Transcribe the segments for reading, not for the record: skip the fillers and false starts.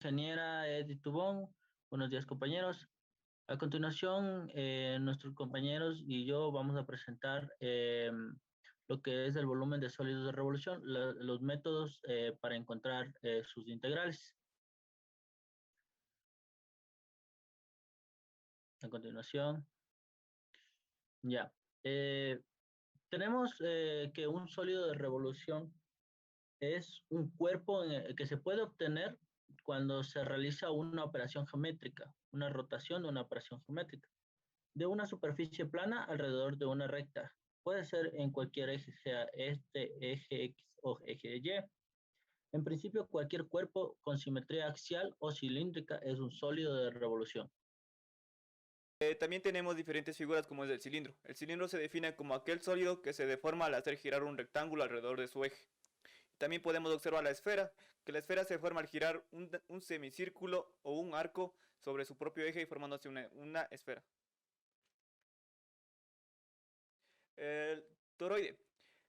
Ingeniera Edith Tubón. Buenos días, compañeros. A continuación, nuestros compañeros y yo vamos a presentar lo que es el volumen de sólidos de revolución, los métodos para encontrar sus integrales. A continuación, ya. Eh, tenemos que un sólido de revolución es un cuerpo que se puede obtener cuando se realiza una operación geométrica, una rotación de una operación geométrica, de una superficie plana alrededor de una recta. Puede ser en cualquier eje, sea este eje X o eje Y. En principio, cualquier cuerpo con simetría axial o cilíndrica es un sólido de revolución. También tenemos diferentes figuras como es el cilindro. El cilindro se define como aquel sólido que se deforma al hacer girar un rectángulo alrededor de su eje. También podemos observar la esfera, que la esfera se forma al girar un semicírculo o un arco sobre su propio eje y formándose una esfera. El toroide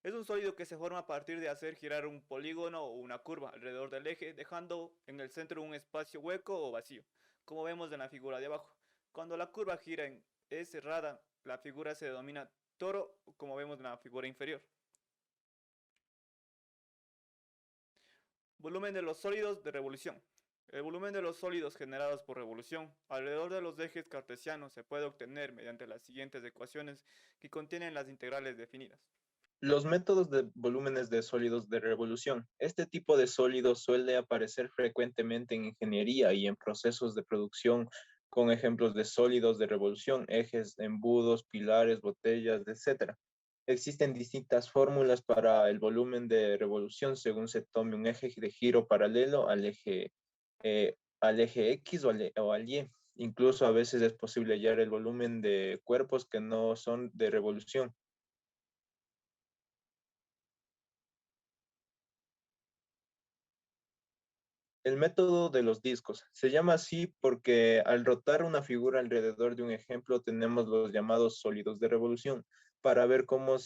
es un sólido que se forma a partir de hacer girar un polígono o una curva alrededor del eje, dejando en el centro un espacio hueco o vacío, como vemos en la figura de abajo. Cuando la curva es cerrada, la figura se denomina toro, como vemos en la figura inferior. Volumen de los sólidos de revolución. El volumen de los sólidos generados por revolución alrededor de los ejes cartesianos se puede obtener mediante las siguientes ecuaciones que contienen las integrales definidas. Los métodos de volúmenes de sólidos de revolución. Este tipo de sólidos suele aparecer frecuentemente en ingeniería y en procesos de producción con ejemplos de sólidos de revolución, ejes, embudos, pilares, botellas, etc. Existen distintas fórmulas para el volumen de revolución según se tome un eje de giro paralelo al eje X o al Y. Incluso a veces es posible hallar el volumen de cuerpos que no son de revolución. El método de los discos se llama así porque al rotar una figura alrededor de un ejemplo tenemos los llamados sólidos de revolución para ver cómo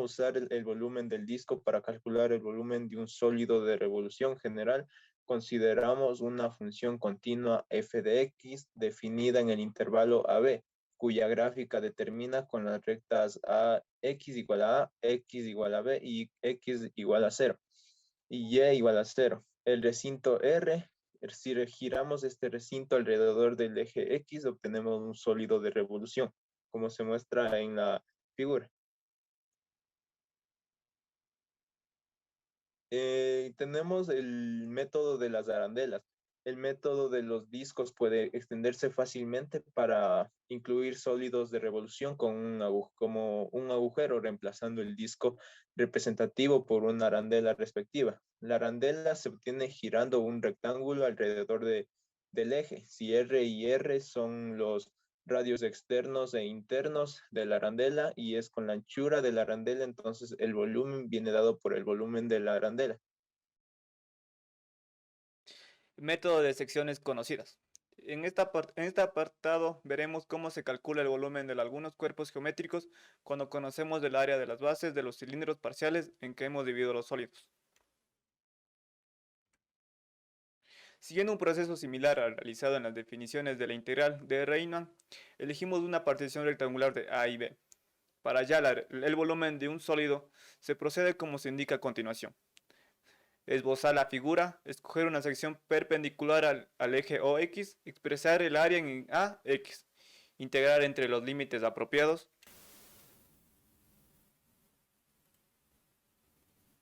usar el volumen del disco para calcular el volumen de un sólido de revolución general. Consideramos una función continua f de x definida en el intervalo AB, cuya gráfica determina con las rectas a x igual a a, x igual a b y x igual a 0 y y igual a 0. El recinto R, si giramos este recinto alrededor del eje X, obtenemos un sólido de revolución, como se muestra en la figura. Tenemos el método de las arandelas. El método de los discos puede extenderse fácilmente para incluir sólidos de revolución con como un agujero, reemplazando el disco representativo por una arandela respectiva. La arandela se obtiene girando un rectángulo alrededor del eje. Si R y R son los radios externos e internos de la arandela y es con la anchura de la arandela, entonces el volumen viene dado por el volumen de la arandela. Método de secciones conocidas. En este apartado veremos cómo se calcula el volumen de algunos cuerpos geométricos cuando conocemos el área de las bases de los cilindros parciales en que hemos dividido los sólidos. Siguiendo un proceso similar al realizado en las definiciones de la integral de Riemann, elegimos una partición rectangular de A y B. Para hallar el volumen de un sólido, se procede como se indica a continuación. Esbozar la figura, escoger una sección perpendicular al eje OX, expresar el área en AX, integrar entre los límites apropiados.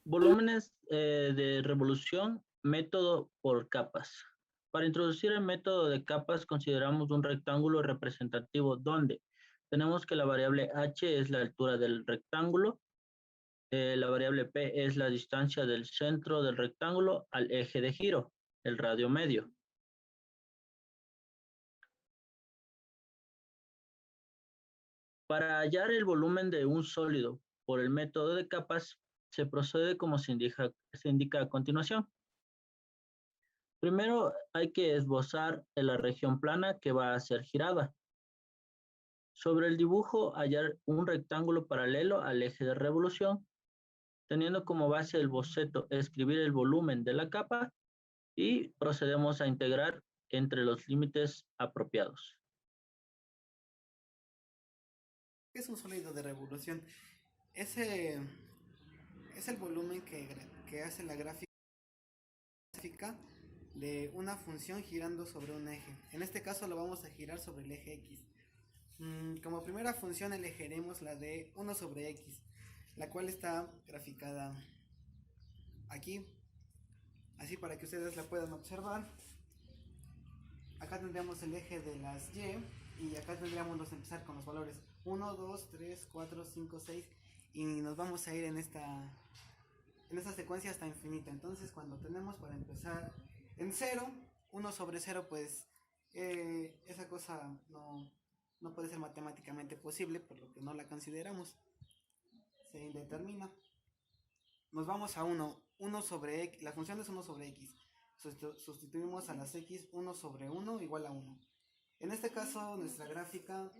Volúmenes de revolución, método por capas. Para introducir el método de capas consideramos un rectángulo representativo donde tenemos que la variable h es la altura del rectángulo, la variable p es la distancia del centro del rectángulo al eje de giro, el radio medio. Para hallar el volumen de un sólido por el método de capas, se procede como se indica a continuación. Primero hay que esbozar la región plana que va a ser girada. Sobre el dibujo, hallar un rectángulo paralelo al eje de revolución, teniendo como base el boceto, escribir el volumen de la capa y procedemos a integrar entre los límites apropiados. ¿Qué es un sólido de revolución? Ese es el volumen que hace la gráfica de una función girando sobre un eje. En este caso lo vamos a girar sobre el eje X. Como primera función elegiremos la de 1 sobre X, la cual está graficada aquí, así para que ustedes la puedan observar. Acá tendríamos el eje de las Y acá tendríamos empezar con los valores 1, 2, 3, 4, 5, 6 y nos vamos a ir en esta secuencia hasta infinita. Entonces cuando tenemos para empezar en 0, 1 sobre 0, pues esa cosa no puede ser matemáticamente posible, por lo que no la consideramos. Se indetermina. Nos vamos a 1 sobre X, la función es 1 sobre X. Sustituimos a las X 1 sobre 1 igual a 1. En este caso nuestra gráfica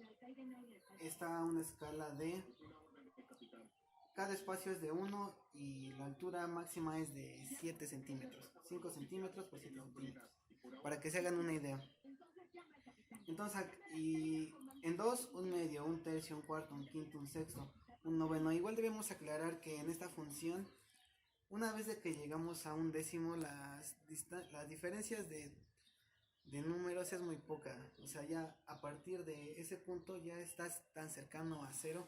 está a una escala de... Cada espacio es de 1 y la altura máxima es de 7 centímetros. 5 centímetros por 7 centímetros. Para que se hagan una idea. Entonces, y en 2, un medio, un tercio, un cuarto, un quinto, un sexto, un noveno. Igual debemos aclarar que en esta función, una vez de que llegamos a un décimo, las diferencias de números es muy poca. O sea, ya a partir de ese punto ya estás tan cercano a 0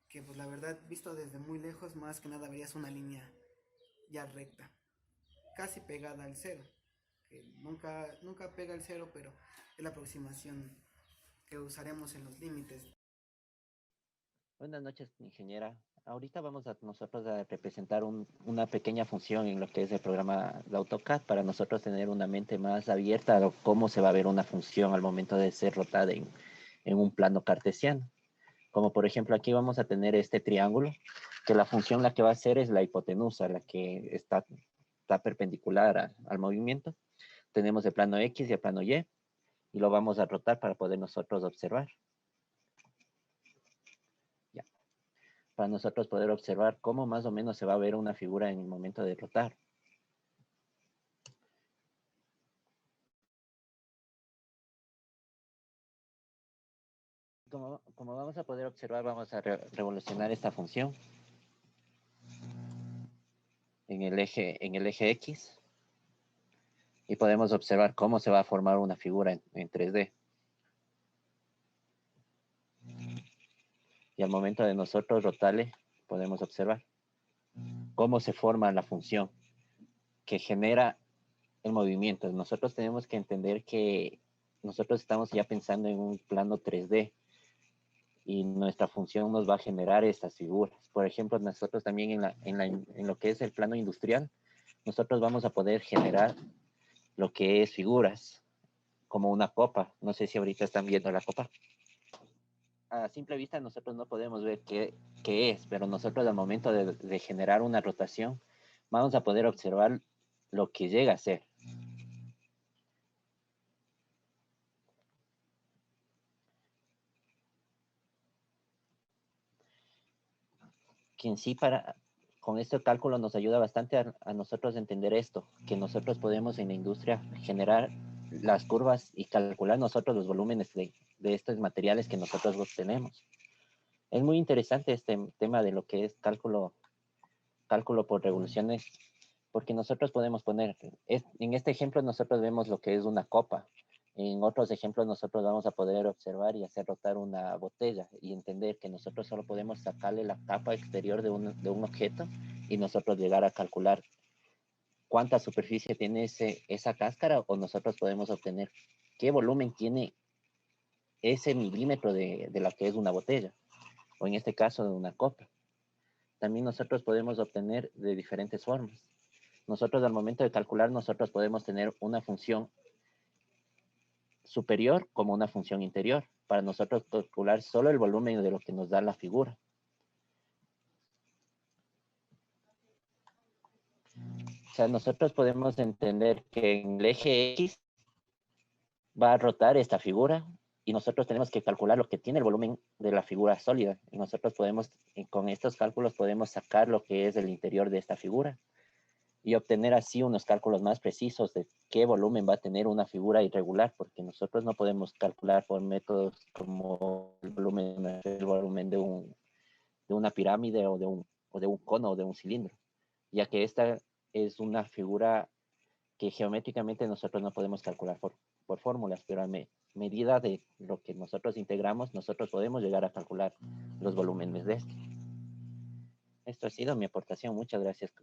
que pues la verdad, visto desde muy lejos, más que nada verías una línea ya recta, casi pegada al 0, que nunca pega al 0, pero es la aproximación que usaremos en los límites. Buenas noches, ingeniera. Ahorita vamos a nosotros a representar una pequeña función en lo que es el programa de AutoCAD para nosotros tener una mente más abierta a cómo se va a ver una función al momento de ser rotada en un plano cartesiano. Como por ejemplo aquí vamos a tener este triángulo, que la función la que va a hacer es la hipotenusa, la que está perpendicular al movimiento. Tenemos el plano X y el plano Y, y lo vamos a rotar para poder nosotros observar. Ya. Para nosotros poder observar cómo más o menos se va a ver una figura en el momento de rotar. Como vamos a poder observar, vamos a revolucionar esta función en el eje X y podemos observar cómo se va a formar una figura en 3D. Y al momento de nosotros rotarle, podemos observar cómo se forma la función que genera el movimiento. Nosotros tenemos que entender que nosotros estamos ya pensando en un plano 3D y nuestra función nos va a generar estas figuras. Por ejemplo, nosotros también en lo que es el plano industrial, nosotros vamos a poder generar lo que es figuras, como una copa. No sé si ahorita están viendo la copa. A simple vista nosotros no podemos ver qué es, pero nosotros al momento de generar una rotación, vamos a poder observar lo que llega a ser. Que en sí con este cálculo nos ayuda bastante a nosotros entender esto, que nosotros podemos en la industria generar las curvas y calcular nosotros los volúmenes de estos materiales que nosotros obtenemos. Es muy interesante este tema de lo que es cálculo por revoluciones, porque nosotros podemos poner, en este ejemplo nosotros vemos lo que es una copa. En otros ejemplos nosotros vamos a poder observar y hacer rotar una botella y entender que nosotros solo podemos sacarle la capa exterior de un objeto y nosotros llegar a calcular cuánta superficie tiene esa cáscara, o nosotros podemos obtener qué volumen tiene ese milímetro de lo que es una botella, o en este caso de una copa. También nosotros podemos obtener de diferentes formas. Nosotros al momento de calcular, nosotros podemos tener una función superior como una función interior, para nosotros calcular solo el volumen de lo que nos da la figura. O sea, nosotros podemos entender que en el eje X va a rotar esta figura y nosotros tenemos que calcular lo que tiene el volumen de la figura sólida. Y nosotros podemos, con estos cálculos podemos sacar lo que es el interior de esta figura. y obtener así unos cálculos más precisos de qué volumen va a tener una figura irregular, porque nosotros no podemos calcular por métodos como el volumen de una pirámide o de un cono o de un cilindro, ya que esta es una figura que geométricamente nosotros no podemos calcular por fórmulas, pero a medida de lo que nosotros integramos, nosotros podemos llegar a calcular los volúmenes de este. Esto ha sido mi aportación. Muchas gracias.